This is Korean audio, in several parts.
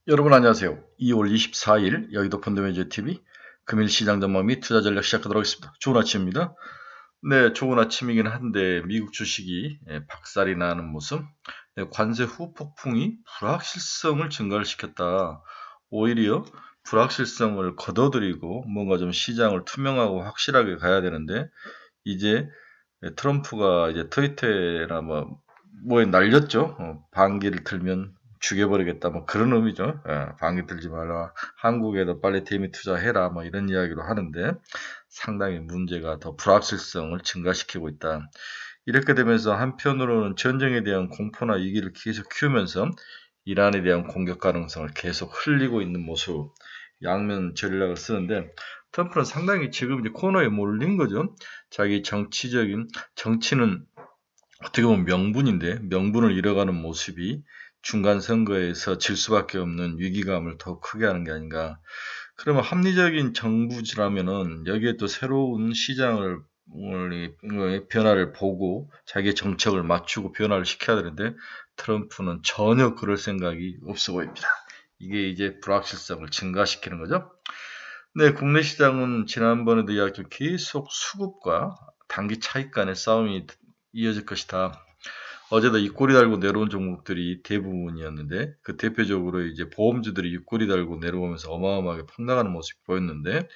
여러분 안녕하세요. 2월 24일 여의도 펀드매니저TV 금일 시장 전망 및 투자 전략 시작하도록 하겠습니다. 좋은 아침입니다. 네, 좋은 아침이긴 한데 미국 주식이 박살이 나는 모습, 관세 후 폭풍이 불확실성을 증가를 시켰다. 오히려 불확실성을 걷어들이고 뭔가 좀 시장을 투명하고 확실하게 가야 되는데 이제 트럼프가 이제 트위터나 뭐에 날렸죠. 반기를 들면 죽여버리겠다. 뭐 그런 의미죠. 반기 들지 말라. 한국에도 빨리 대미 투자해라. 뭐 이런 이야기로 하는데 상당히 문제가 더 불확실성을 증가시키고 있다. 이렇게 되면서 한편으로는 전쟁에 대한 공포나 위기를 계속 키우면서 이란에 대한 공격 가능성을 계속 흘리고 있는 모습, 양면 전략을 쓰는데 트럼프는 상당히 지금 이제 코너에 몰린 거죠. 자기 정치는 어떻게 보면 명분인데 명분을 잃어가는 모습이 중간 선거에서 질 수밖에 없는 위기감을 더 크게 하는 게 아닌가. 그러면 합리적인 정부라면은 여기에 또 새로운 시장을 변화를 보고 자기의 정책을 맞추고 변화를 시켜야 되는데 트럼프는 전혀 그럴 생각이 없어 보입니다. 이게 이제 불확실성을 증가시키는 거죠. 네, 국내 시장은 지난번에도 이야기했던 계속 수급과 단기 차익 간의 싸움이 이어질 것이다. 어제도 입꼬리 달고 내려온 종목들이 대부분이었는데 그 대표적으로 이제 보험주들이 입꼬리 달고 내려오면서 어마어마하게 폭락하는 모습이 보였는데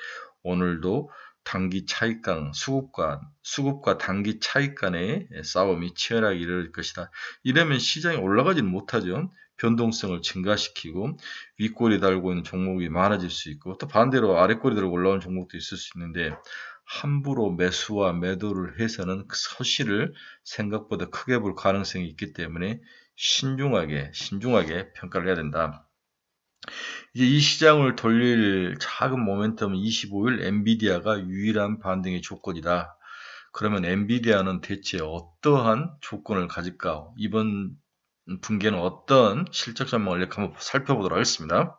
오늘도 단기 차익 수급과 단기 차익 간의 싸움이 치열하게 이뤄질 것이다. 이러면 시장이 올라가지는 못하죠. 변동성을 증가시키고 윗꼬리 달고 있는 종목이 많아질 수 있고 또 반대로 아랫꼬리 달고 올라오는 종목도 있을 수 있는데 함부로 매수와 매도를 해서는 그 서실을 생각보다 크게 볼 가능성이 있기 때문에 신중하게 평가를 해야 된다. 이제 이 시장을 돌릴 작은 모멘텀은 25일 엔비디아가 유일한 반등의 조건이다. 그러면 엔비디아는 대체 어떠한 조건을 가질까? 이번 분기에는 어떤 실적 전망을 이렇게 한번 살펴보도록 하겠습니다.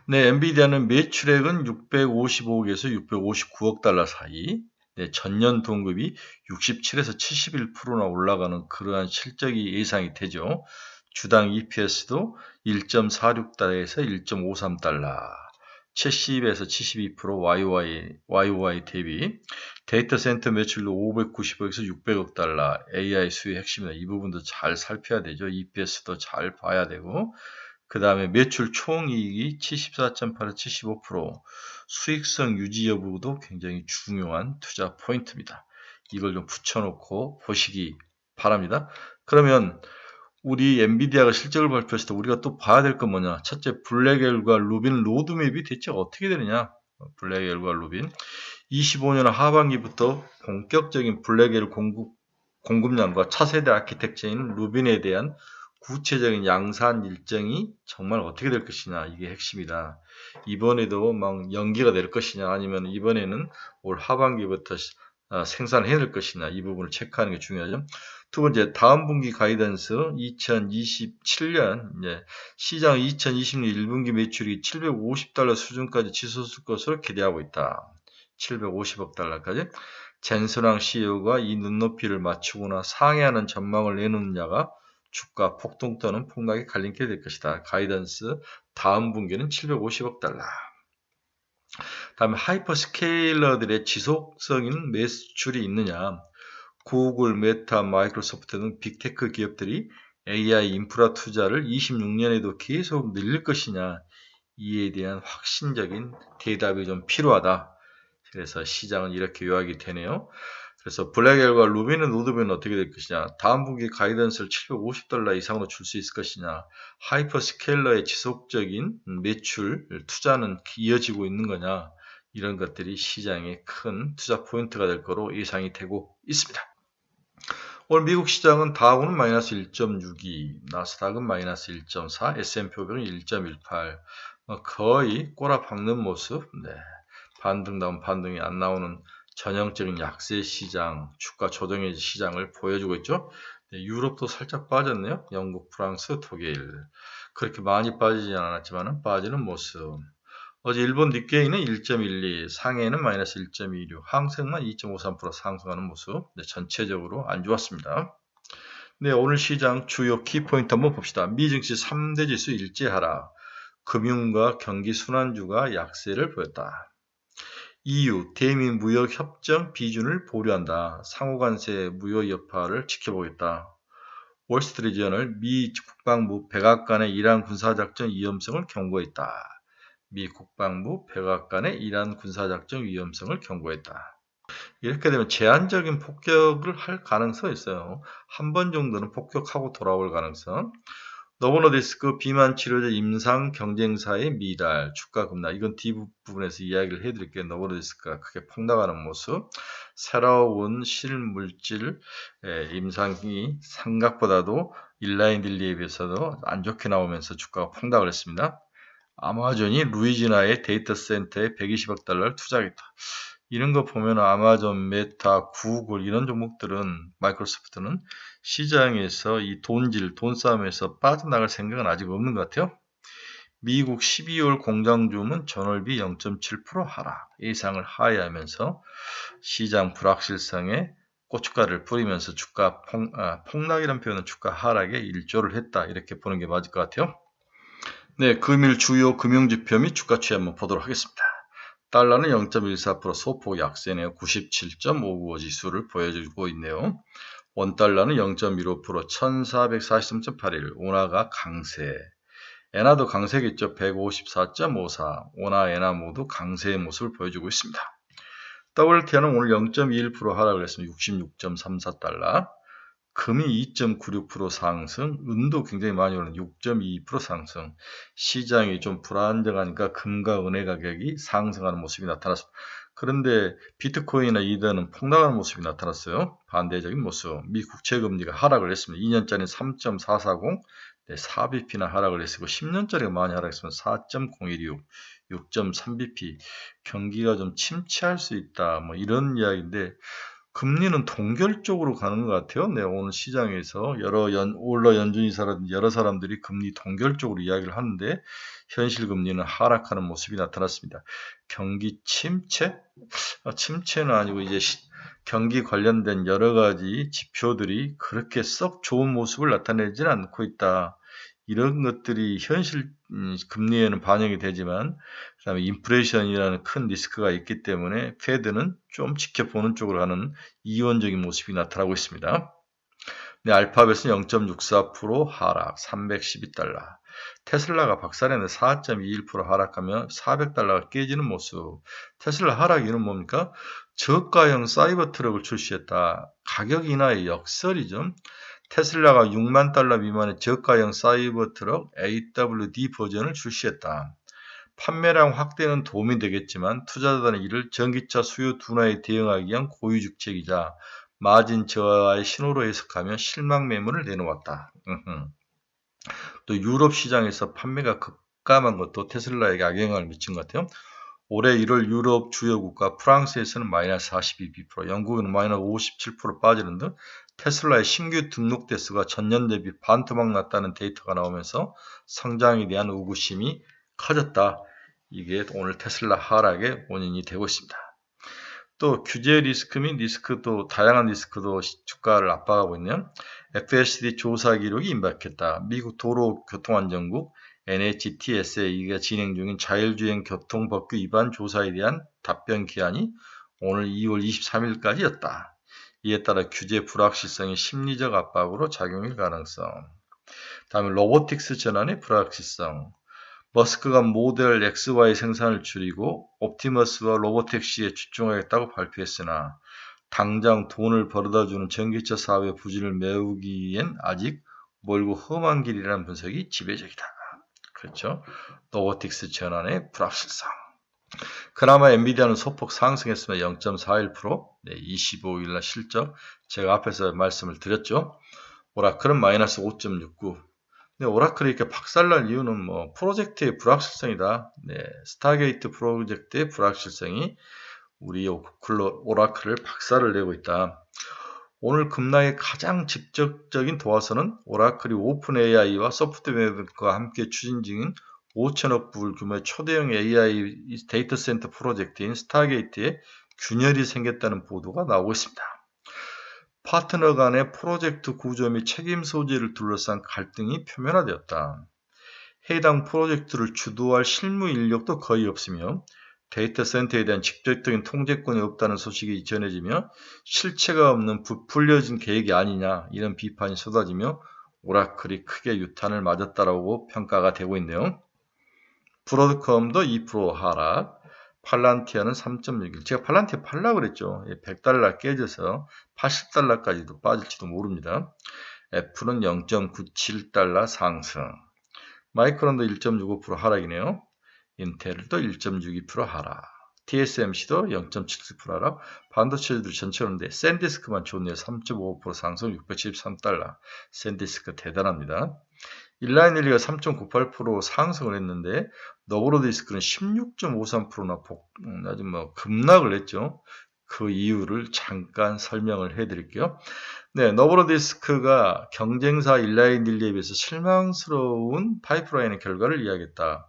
네, 엔비디아는 매출액은 655억에서 659억 달러 사이, 네, 전년 동급이 67에서 71%나 올라가는 그러한 실적이 예상이 되죠. 주당 EPS도 1.46달러에서 1.53달러, 70에서 72% YOY 대비, 데이터 센터 매출도 590억에서 600억 달러, AI 수요 핵심이다. 이 부분도 잘 살펴야 되죠. EPS도 잘 봐야 되고, 그 다음에 매출 총이익이 74.8에서 75%, 수익성 유지 여부도 굉장히 중요한 투자 포인트입니다. 이걸 좀 붙여놓고 보시기 바랍니다. 그러면 우리 엔비디아가 실적을 발표했을 때 우리가 또 봐야 될 건 뭐냐? 첫째, 블랙엘과 루빈 로드맵이 대체 어떻게 되느냐? 블랙엘과 루빈. 25년 하반기부터 본격적인 블랙엘 공급량과 차세대 아키텍처인 루빈에 대한 구체적인 양산 일정이 정말 어떻게 될 것이냐, 이게 핵심이다. 이번에도 막 연기가 될 것이냐, 아니면 이번에는 올 하반기부터 생산을 해낼 것이냐, 이 부분을 체크하는 게 중요하죠. 두 번째, 다음 분기 가이던스 2027년 시장 2020년 1분기 매출이 750달러 수준까지 치솟을 것으로 기대하고 있다. 750억 달러까지. 젠슨왕 CEO가 이 눈높이를 맞추거나 상회하는 전망을 내놓느냐가 주가 폭등 또는 폭락의 갈림길이 될 것이다. 가이던스 다음 분기는 750억 달러. 다음에 하이퍼스케일러들의 지속적인 매출이 있느냐. 구글, 메타, 마이크로소프트 등 빅테크 기업들이 AI 인프라 투자를 26년에도 계속 늘릴 것이냐. 이에 대한 확신적인 대답이 좀 필요하다. 그래서 시장은 이렇게 요약이 되네요. 그래서 블랙엘과 루빈은 노드빈은 어떻게 될 것이냐. 다음 분기 가이던스를 750달러 이상으로 줄 수 있을 것이냐. 하이퍼스케일러의 지속적인 매출, 투자는 이어지고 있는 거냐. 이런 것들이 시장의 큰 투자 포인트가 될 거로 예상이 되고 있습니다. 오늘 미국 시장은 다우는 마이너스 1.62, 나스닥은 마이너스 1.4, S&P 500은 1.18, 거의 꼬라박는 모습, 반등다운 반등이 안 나오는 전형적인 약세 시장, 주가 조정의 시장을 보여주고 있죠. 유럽도 살짝 빠졌네요. 영국, 프랑스, 독일. 그렇게 많이 빠지지 않았지만 빠지는 모습. 어제 일본 니케이는 1.12, 상해는 마이너스 1.26, 항생만 2.53% 상승하는 모습. 전체적으로 안 좋았습니다. 네, 오늘 시장 주요 키포인트 한번 봅시다. 미증시 3대 지수 일제하락. 금융과 경기 순환주가 약세를 보였다. EU, 대미 무역협정 비준을 보류한다. 상호간세 무역 여파를 지켜보겠다. 월스트리트저널, 미 국방부 백악관의 이란 군사작전 위험성을 경고했다. 미 국방부 백악관의 이란 군사작전 위험성을 경고했다. 이렇게 되면 제한적인 폭격을 할 가능성이 있어요. 한 번 정도는 폭격하고 돌아올 가능성. 노보노디스크 비만 치료제 임상 경쟁사의 미달, 주가 급락. 이건 뒷부분에서 이야기를 해드릴게요. 노보노디스크가 크게 폭락하는 모습. 새로운 실물질 임상이 생각보다도 인라인 딜리에 비해서도 안 좋게 나오면서 주가가 폭락을 했습니다. 아마존이 루이지나의 데이터 센터에 120억 달러를 투자하겠다. 이런 거 보면 아마존, 메타, 구글 이런 종목들은 마이크로소프트는 시장에서 이 돈 싸움에서 빠져나갈 생각은 아직 없는 것 같아요. 미국 12월 공장주문 전월비 0.7% 하락, 예상을 하회하면서 시장 불확실성에 고춧가루를 뿌리면서 주가 폭락이라는 표현은 주가 하락에 일조를 했다. 이렇게 보는 게 맞을 것 같아요. 네, 금일 주요 금융지표 및 주가 취해 한번 보도록 하겠습니다. 달러는 0.14% 소폭 약세네요. 97.59 지수를 보여주고 있네요. 원달러는 0.15% 1443.81, 원화가 강세. 엔화도 강세겠죠. 154.54, 원화 엔화 모두 강세의 모습을 보여주고 있습니다. WTI는 오늘 0.21% 하락을 했습니다. 66.34달러. 금이 2.96% 상승, 은도 굉장히 많이 오른 6.22% 상승. 시장이 좀 불안정하니까 금과 은의 가격이 상승하는 모습이 나타났습니다. 그런데 비트코인이나 이더는 폭락하는 모습이 나타났어요. 반대적인 모습. 미 국채금리가 하락을 했습니다. 2년짜리 3.440, 4bp나 하락을 했고 10년짜리가 많이 하락했습니다. 4.0126, 6.3bp. 경기가 좀 침체할 수 있다. 뭐 이런 이야기인데 금리는 동결적으로 가는 것 같아요. 네, 오늘 시장에서 올러 연준이사라든지 여러 사람들이 금리 동결적으로 이야기를 하는데 현실 금리는 하락하는 모습이 나타났습니다. 경기 침체? 침체는 아니고 이제 경기 관련된 여러 가지 지표들이 그렇게 썩 좋은 모습을 나타내지는 않고 있다. 이런 것들이 현실 금리에는 반영이 되지만 그다음에 인플레이션이라는 큰 리스크가 있기 때문에 페드는 좀 지켜보는 쪽으로 하는 이원적인 모습이 나타나고 있습니다. 네, 알파벳은 0.64% 하락, 312달러. 테슬라가 박살내는 4.21% 하락하며 400달러가 깨지는 모습. 테슬라 하락 이유는 뭡니까? 저가형 사이버 트럭을 출시했다. 가격 인하의 역설이죠. 테슬라가 6만 달러 미만의 저가형 사이버 트럭 AWD 버전을 출시했다. 판매량 확대는 도움이 되겠지만 투자자들은 이를 전기차 수요 둔화에 대응하기 위한 고유주책이자 마진 저하의 신호로 해석하며 실망 매물을 내놓았다. 또 유럽 시장에서 판매가 급감한 것도 테슬라에게 악영향을 미친 것 같아요. 올해 1월 유럽 주요 국가 프랑스에서는 마이너스 42%, 영국은 마이너스 57% 빠지는 등 테슬라의 신규 등록 대수가 전년 대비 반토막 났다는 데이터가 나오면서 성장에 대한 의구심이 커졌다. 이게 오늘 테슬라 하락의 원인이 되고 있습니다. 또 규제 리스크 및 리스크도 다양한 리스크도 주가를 압박하고 있는 FSD 조사 기록이 임박했다. 미국 도로교통안전국 NHTSA가 진행 중인 자율주행 교통법규 위반 조사에 대한 답변 기한이 오늘 2월 23일까지였다. 이에 따라 규제 불확실성이 심리적 압박으로 작용할 가능성. 다음에 로보틱스 전환의 불확실성. 머스크가 모델 XY 생산을 줄이고 옵티머스와 로보택시에 집중하겠다고 발표했으나 당장 돈을 벌어다주는 전기차 사업의 부진을 메우기엔 아직 멀고 험한 길이라는 분석이 지배적이다. 그렇죠. 로보틱스 전환의 불확실성. 그나마 엔비디아는 소폭 상승했으며 0.41%, 25일날 실적 제가 앞에서 말씀을 드렸죠. 오라클은 마이너스 5.69. 근데 오라클이 이렇게 박살날 이유는 뭐 프로젝트의 불확실성이다. 네, 스타게이트 프로젝트의 불확실성이 우리 오라클을 박살을 내고 있다. 오늘 급락의 가장 직접적인 도화선은 오라클이 오픈 AI와 소프트웨어과 함께 추진 중인 5천억 불 규모의 초대형 AI 데이터 센터 프로젝트인 스타게이트에 균열이 생겼다는 보도가 나오고 있습니다. 파트너 간의 프로젝트 구조 및 책임 소재를 둘러싼 갈등이 표면화되었다. 해당 프로젝트를 주도할 실무 인력도 거의 없으며 데이터 센터에 대한 직접적인 통제권이 없다는 소식이 전해지며 실체가 없는 부풀려진 계획이 아니냐 이런 비판이 쏟아지며 오라클이 크게 유탄을 맞았다라고 평가가 되고 있네요. 브로드컴도 2% 하락, 팔란티아는 3.61. 제가 팔란티아 팔라고 그랬죠. 100달러 깨져서 80달러까지도 빠질지도 모릅니다. 애플은 0.97달러 상승. 마이크론도 1.65% 하락이네요. 인텔도 1.62% 하락. TSMC도 0.77% 하락. 반도체들 전체로는데 샌디스크만 좋네요. 3.55% 상승 673달러. 샌디스크 대단합니다. 일라인일리가 3.98% 상승을 했는데 너브로디스크는 16.53%나 아주 급락을 했죠. 그 이유를 잠깐 설명을 해드릴게요. 네, 너브로디스크가 경쟁사 일라인일리에 비해서 실망스러운 파이프라인의 결과를 이야기했다.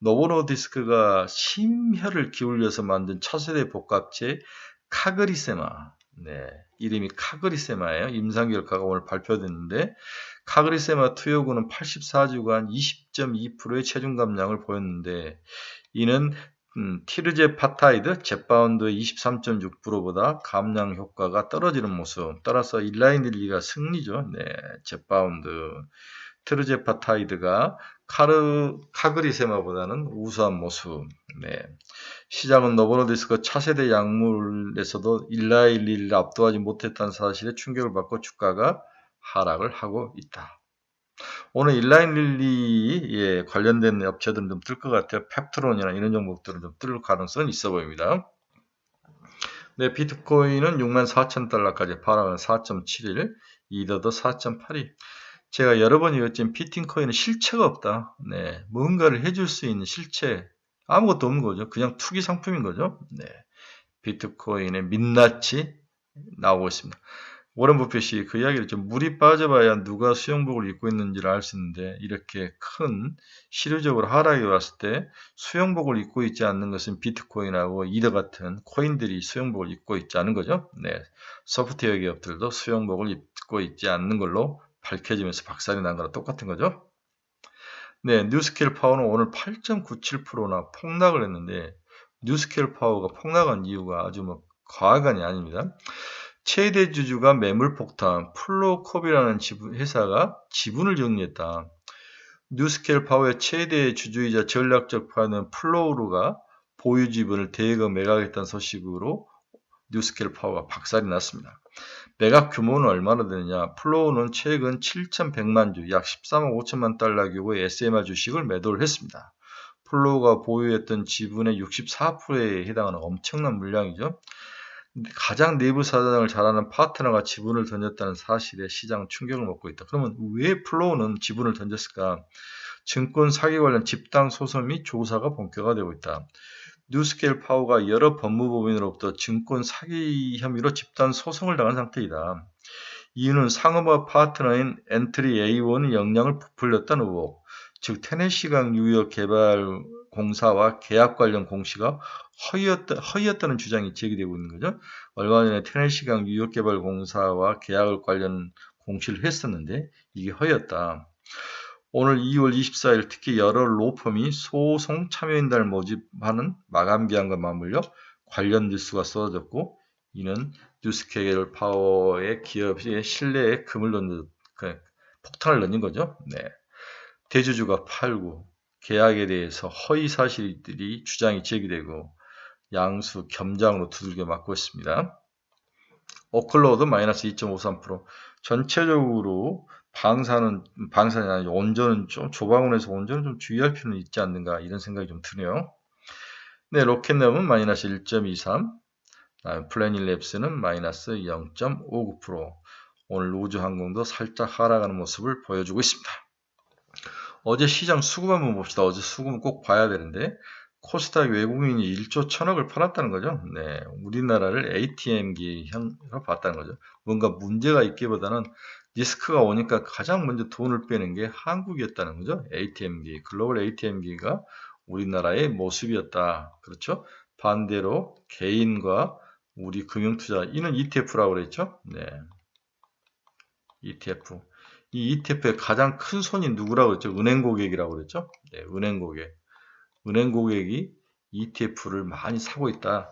노보노디스크가 심혈을 기울여서 만든 차세대 복합체 카그리세마, 네, 이름이 카그리세마예요. 임상결과가 오늘 발표됐는데 카그리세마 투여구는 84주간 20.2%의 체중 감량을 보였는데 이는 티르제파타이드, 젯바운드의 23.6%보다 감량 효과가 떨어지는 모습. 따라서 일라인일리가 승리죠. 네, 젯바운드. 트르제파타이드가 카그리세마보다는 우수한 모습. 네. 시장은 노보노디스크 차세대 약물에서도 일라일리를 압도하지 못했다는 사실에 충격을 받고 주가가 하락을 하고 있다. 오늘 일라일리에 관련된 업체들은 좀 뜰 것 같아요. 펩트론이나 이런 종목들은 좀 뜰 가능성은 있어 보입니다. 네, 비트코인은 64,000달러까지 하락은 4.71, 이더도 4.82. 제가 여러 번 이랬지만 비트코인은 실체가 없다. 네, 뭔가를 해줄 수 있는 실체 아무것도 없는 거죠. 그냥 투기 상품인 거죠. 네, 비트코인의 민낯이 나오고 있습니다. 워런 버핏이 그 이야기를 좀 물이 빠져봐야 누가 수영복을 입고 있는지를 알 수 있는데 이렇게 큰 시류적으로 하락이 왔을 때 수영복을 입고 있지 않는 것은 비트코인하고 이더 같은 코인들이 수영복을 입고 있지 않은 거죠. 네, 소프트웨어 기업들도 수영복을 입고 있지 않는 걸로 밝혀지면서 박살이 난 거랑 똑같은 거죠. 네, 뉴스케일 파워는 오늘 8.97%나 폭락을 했는데 뉴스케일 파워가 폭락한 이유가 아주 과학이 아닙니다. 최대 주주가 매물 폭탄, 플로컵이라는 회사가 지분을 정리했다. 뉴스케일 파워의 최대 주주이자 전략적 파는 플로우르가 보유 지분을 대거 매각했다는 소식으로 뉴스케일 파워가 박살이 났습니다. 매각 규모는 얼마나 되느냐? 플로우는 최근 7,100만 주, 약 14만 5천만 달러 규모의 SMR 주식을 매도를 했습니다. 플로우가 보유했던 지분의 64%에 해당하는 엄청난 물량이죠. 가장 내부 사장을 잘하는 파트너가 지분을 던졌다는 사실에 시장은 충격을 먹고 있다. 그러면 왜 플로우는 지분을 던졌을까? 증권 사기 관련 집단 소송 및 조사가 본격화되고 있다. 뉴스케일 파워가 여러 법무법인으로부터 증권 사기 혐의로 집단 소송을 당한 상태이다. 이유는 상업화 파트너인 엔트리 A1의 역량을 부풀렸다는 의혹, 즉 테네시강 유역 개발 공사와 계약 관련 공시가 허위였다는 주장이 제기되고 있는 거죠. 얼마 전에 테네시강 유역 개발 공사와 계약을 관련 공시를 했었는데 이게 허위였다. 오늘 2월 24일 특히 여러 로펌이 소송 참여인단을 모집하는 마감 기한과 맞물려 관련 뉴스가 쏟아졌고 이는 뉴스케일 파워의 기업의 신뢰에 폭탄을 던진 거죠. 네. 대주주가 팔고 계약에 대해서 허위 사실들이 주장이 제기되고 양수 겸장으로 두들겨 맞고 있습니다. 오클로드 마이너스 2.53%. 전체적으로 방산이 아니고 온전은 좀 조방원에서 온전은 좀 주의할 필요는 있지 않는가 이런 생각이 좀 드네요. 네, 로켓넘은 마이너스 1.23. 플래닛랩스는 마이너스 0.59%. 오늘 우주항공도 살짝 하락하는 모습을 보여주고 있습니다. 어제 시장 수급 한번 봅시다. 어제 수급은 꼭 봐야 되는데 코스닥 외국인이 1조 1천억을 팔았다는 거죠. 네, 우리나라를 ATM기형으로 봤다는 거죠. 뭔가 문제가 있기보다는 리스크가 오니까 가장 먼저 돈을 빼는 게 한국이었다는 거죠. ATM기, 글로벌 ATM기가 우리나라의 모습이었다. 그렇죠? 반대로 개인과 우리 금융투자, 이는 ETF라고 그랬죠. 네, ETF. 이 ETF의 가장 큰 손이 누구라고 그랬죠? 은행 고객이라고 그랬죠? 네, 은행 고객. 은행 고객이 ETF를 많이 사고 있다.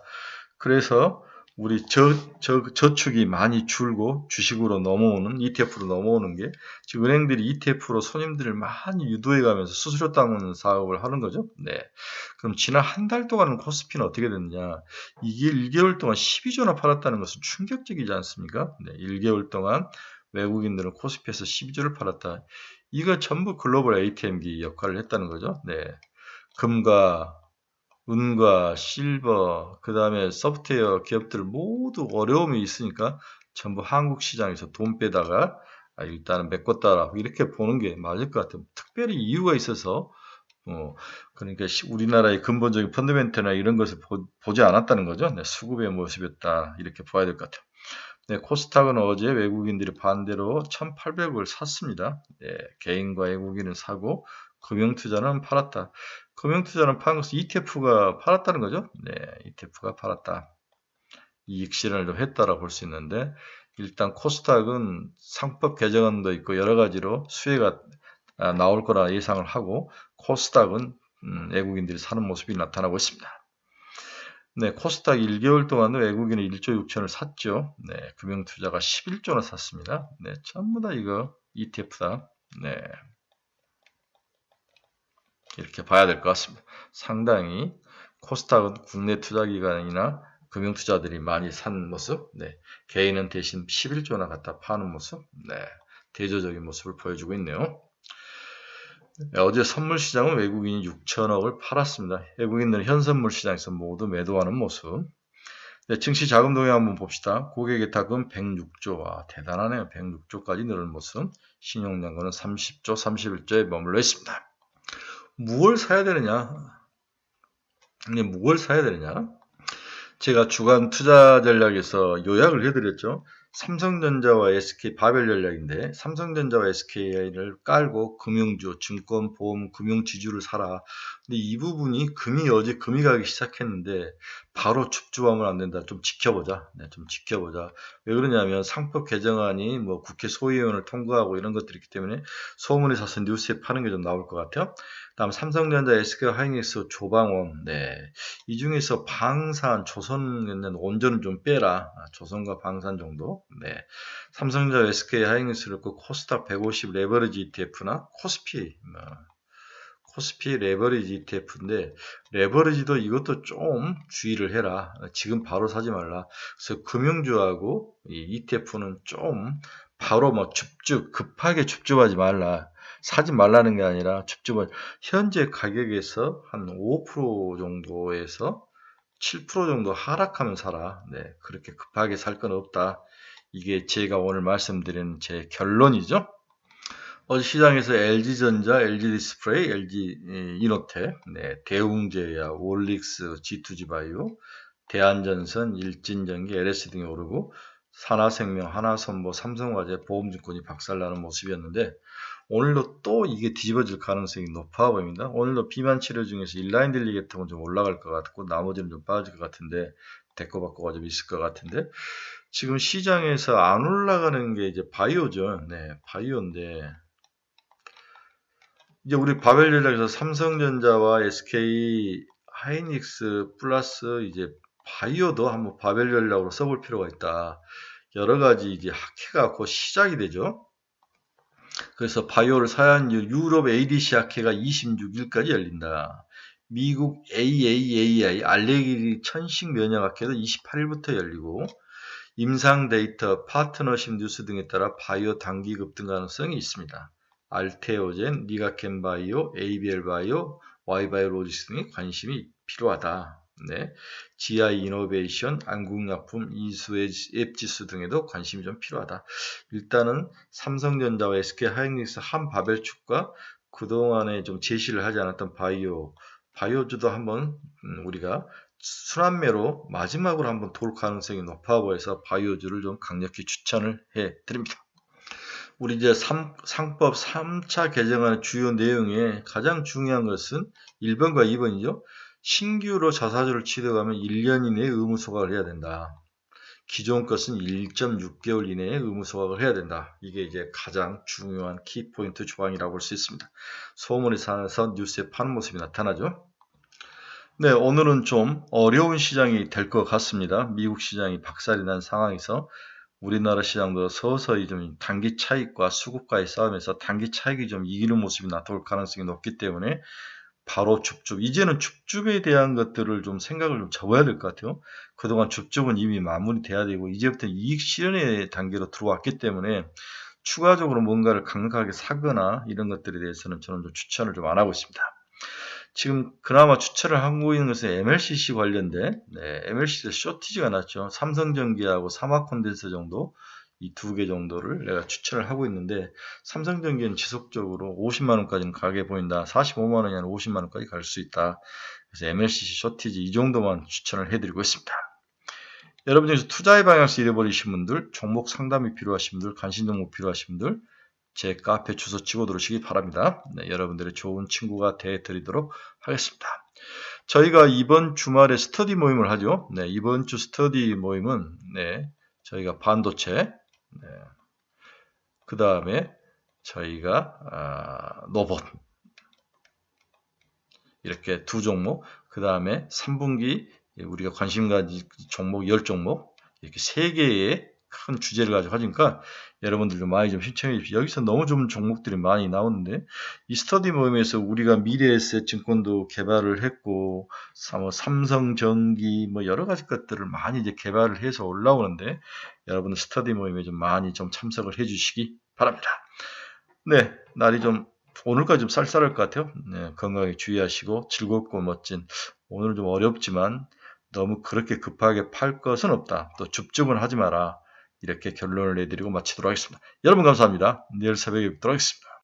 그래서 우리 저축이 많이 줄고 주식으로 넘어오는 ETF로 넘어오는 게 지금 은행들이 ETF로 손님들을 많이 유도해 가면서 수수료 따먹는 사업을 하는 거죠. 네. 그럼 지난 한 달 동안은 코스피는 어떻게 됐느냐? 이게 1개월 동안 12조나 팔았다는 것은 충격적이지 않습니까? 네. 1개월 동안 외국인들은 코스피에서 12조를 팔았다. 이거 전부 글로벌 ATM기 역할을 했다는 거죠. 네. 금과 은과 실버, 그 다음에 소프트웨어 기업들 모두 어려움이 있으니까 전부 한국 시장에서 돈 빼다가 일단은 메꿨다라 이렇게 보는 게 맞을 것 같아요. 특별히 이유가 있어서 그러니까 우리나라의 근본적인 펀더멘트나 이런 것을 보지 않았다는 거죠. 네, 수급의 모습이었다 이렇게 봐야 될 것 같아요. 네, 코스닥은 어제 외국인들이 반대로 1,800을 샀습니다. 네, 개인과 외국인은 사고 금융투자는 팔았다. 금융투자는 파는 것은 ETF가 팔았다는 거죠. 네, ETF가 팔았다. 이익 실현을 좀 했다라고 볼 수 있는데 일단 코스닥은 상법 개정안도 있고 여러 가지로 수혜가 나올 거라 예상을 하고 코스닥은 외국인들이 사는 모습이 나타나고 있습니다. 네, 코스닥 1개월 동안 외국인이 1조 6천을 샀죠. 네, 금융투자가 11조나 샀습니다. 네, 전부 다 이거 ETF다. 네, 이렇게 봐야 될 것 같습니다. 상당히 코스닥은 국내 투자기관이나 금융투자들이 많이 산 모습, 네, 개인은 대신 11조나 갖다 파는 모습, 네, 대조적인 모습을 보여주고 있네요. 네, 어제 선물 시장은 외국인이 6천억을 팔았습니다. 외국인들은 현선물 시장에서 모두 매도하는 모습. 네, 증시 자금 동향 한번 봅시다. 고객예탁은 106조, 와 대단하네요. 106조까지 늘은 모습. 신용연금은 30조, 31조에 머물러 있습니다. 무엇을 사야 되느냐? 네, 무엇을 사야 되느냐? 제가 주간 투자 전략에서 요약을 해드렸죠. 삼성전자와 SK 바벨 전략인데 삼성전자와 SK를 깔고 금융주, 증권, 보험, 금융지주를 사라. 근데 이 부분이 어제 금이 가기 시작했는데 바로 줍줍하면 안 된다. 좀 지켜보자. 네, 좀 지켜보자. 왜 그러냐면 상법 개정안이 뭐 국회 소위원을 통과하고 이런 것들이 있기 때문에 소문이 사서 뉴스에 파는 게 좀 나올 것 같아요. 다음 삼성전자, SK 하이닉스, 조방원. 네. 이 중에서 방산, 조선은 온전은 좀 빼라. 조선과 방산 정도. 네. 삼성전자, SK 하이닉스를 그 코스닥 150 레버리지 ETF나 코스피 레버리지 ETF인데 레버리지도 이것도 좀 주의를 해라. 지금 바로 사지 말라. 그래서 금융주하고 이 ETF는 좀 바로 뭐 급하게 줍줍하지 말라. 사지 말라는 게 아니라 현재 가격에서 한 5% 정도에서 7% 정도 하락하면 사라. 네, 그렇게 급하게 살 건 없다. 이게 제가 오늘 말씀드린 제 결론이죠. 어제 시장에서 LG전자, LG디스플레이, LG이노텍, 네, 대웅제야, 올릭스, G2G바이오, 대한전선, 일진전기, LS 등이 오르고 산하생명, 하나선보, 삼성화재, 보험증권이 박살나는 모습이었는데 오늘도 또 이게 뒤집어질 가능성이 높아 보입니다. 오늘도 비만 치료 중에서 인라인 딜리 같은 건 좀 올라갈 것 같고 나머지는 좀 빠질 것 같은데 데코바코가 좀 있을 것 같은데 지금 시장에서 안 올라가는 게 이제 바이오죠. 네, 바이오인데 이제 우리 바벨 전략에서 삼성전자와 SK 하이닉스 플러스 이제 바이오도 한번 바벨 전략으로 써볼 필요가 있다. 여러 가지 이제 학회가 곧 시작이 되죠. 그래서 바이오를 사야 하는 유럽 ADC 학회가 26일까지 열린다. 미국 AAAI 알레르기 천식 면역 학회도 28일부터 열리고 임상 데이터, 파트너십 뉴스 등에 따라 바이오 단기 급등 가능성이 있습니다. 알테오젠, 리가켄 바이오, ABL 바이오, Y바이오로직스 등의 관심이 필요하다. 네. GI 이노베이션, 안국약품, 이수의 앱지수 등에도 관심이 좀 필요하다. 일단은 삼성전자와 SK 하이닉스 한 바벨축과 그동안에 좀 제시를 하지 않았던 바이오주도 한번 우리가 순환매로 마지막으로 한번 돌 가능성이 높아 보여서 바이오주를 좀 강력히 추천을 해 드립니다. 우리 이제 상법 3차 개정안의 주요 내용에 가장 중요한 것은 1번과 2번이죠. 신규로 자사주를 취득하면 1년 이내에 의무 소각을 해야 된다. 기존 것은 1.6개월 이내에 의무 소각을 해야 된다. 이게 이제 가장 중요한 키포인트 조항이라고 볼 수 있습니다. 소문이 사서 뉴스에 파는 모습이 나타나죠. 네, 오늘은 좀 어려운 시장이 될 것 같습니다. 미국 시장이 박살이 난 상황에서 우리나라 시장도 서서히 좀 단기 차익과 수급과의 싸움에서 단기 차익이 좀 이기는 모습이 나타날 가능성이 높기 때문에 바로 줍줍. 이제는 줍줍에 대한 것들을 좀 생각을 좀 접어야 될 것 같아요. 그동안 줍줍은 이미 마무리돼야 되고 이제부터 이익 실현의 단계로 들어왔기 때문에 추가적으로 뭔가를 강력하게 사거나 이런 것들에 대해서는 저는 좀 추천을 좀 안 하고 있습니다. 지금 그나마 추천을 하고 있는 것은 MLCC 관련된 MLCC 쇼티지가 났죠. 삼성전기하고 삼화콘덴서 정도 이 두 개 정도를 내가 추천을 하고 있는데 삼성전기는 지속적으로 50만원까지는 가게 보인다. 45만원이 아니라 50만원까지 갈 수 있다. 그래서 MLCC 쇼티지 이 정도만 추천을 해드리고 있습니다. 여러분 중에서 투자의 방향을 잃어버리신 분들, 종목 상담이 필요하신 분들, 관심 종목 필요하신 분들 제 카페 주소 찍어 두시기 바랍니다. 네, 여러분들의 좋은 친구가 되어드리도록 하겠습니다. 저희가 이번 주말에 스터디 모임을 하죠. 네, 이번 주 스터디 모임은 저희가 반도체, 그 다음에 저희가 로봇 이렇게 두 종목, 그 다음에 3분기 우리가 관심 가진 종목 10종목 이렇게 3개의 큰 주제를 가지고 하니까 여러분들 좀 많이 좀 신청해 주십시오. 여기서 너무 좀 종목들이 많이 나오는데 이 스터디 모임에서 우리가 미래에셋 증권도 개발을 했고 삼성전기 뭐 여러 가지 것들을 많이 이제 개발을 해서 올라오는데 여러분들 스터디 모임에 좀 많이 좀 참석을 해 주시기 바랍니다. 네, 날이 좀 오늘까지 좀 쌀쌀할 것 같아요. 네, 건강에 주의하시고 즐겁고 멋진 오늘 좀 어렵지만 너무 그렇게 급하게 팔 것은 없다. 또 줍줍은 하지 마라. 이렇게 결론을 내드리고 마치도록 하겠습니다. 여러분 감사합니다. 내일 새벽에 뵙도록 하겠습니다.